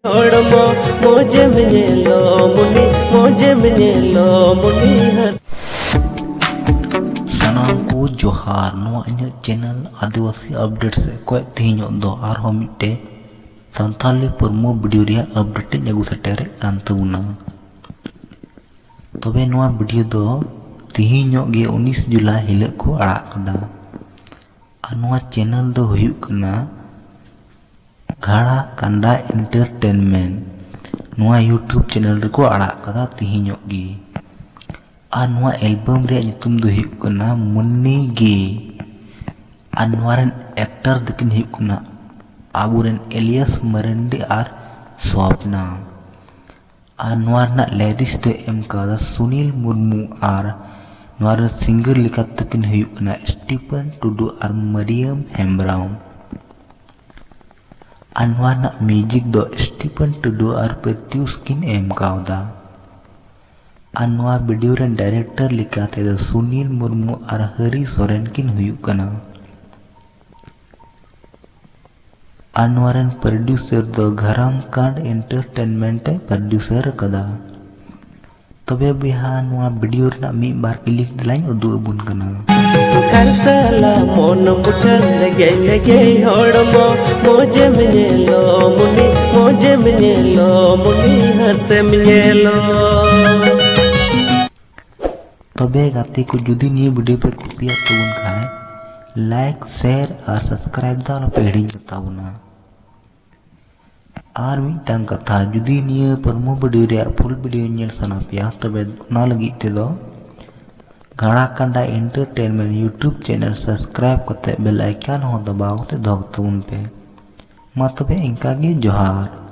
हड़मो मोजे मिनेलो मुनी मोजे मिनेलो मुनी हस सनाम को जोहार नवा इन्हें चैनल आदिवासी अपडेट से कोई तीनों दो आर हम मिट्टे संताली परमो वीडियो रिया अपडेट न्यागु सेटेरे कांतुना तबे नवा वीडियो दो तीनों गे 19 जुलाई हिले को आड़ा कदा और नवा चैनल दो हुयुक कना घाड़ा कंडा एंटरटेनमेंट नवा यूट्यूब चैनल रे आड़ा कदा तीनों गे और नवा एल्बम रे नितुम दो हुयुक कना मुन्नी गे और नवा रेन एक्टर दकिन हुयुक कना आबुरेन एलियस मरंडी और स्वप्ना और नवा ना लेरिस दो एम कदा सुनील मुर्मू और नवा रेन सिंगर लिखा तकिन हुयुक कना स्टीफन टुडू और मरियम हेम्ब्राम अनवाना म्यूजिक दो स्टीफन टुडू और प्रत्युष किन एम कावदा अनवा वीडियो रे डायरेक्टर लिखाते दो सुनील मुर्मू और हरी सोरेन किन हुयुक कना अनवारन प्रोड्यूसर दो घराम कांड एंटरटेनमेंट प्रोड्यूसर कदा तबे बिहान नवा वीडियो रे मी बार क्लिक दिलाइन उदु अबुन कना कंसला मोन मुठन लगे हड़मो मोजे मिनेलो मुनी हसे मिनेलो तबे गाते को जुदी निये वीडियो पे कुतिया तबुन खाए लाइक शेयर और सब्सक्राइब दा पे हिडिंग बताबुना और मिटांग कथा जुदी निये परमो वीडियो रे फुल वीडियो नेल सना पिया तबे ना लगी ते दो घाड़ा कंडा एंटरटेनमेंट यूट्यूब चैनल सब्सक्राइब करते बेल आइकन हो दबाओ ते दो तबुन पे मा तबे इनका गे जोहार।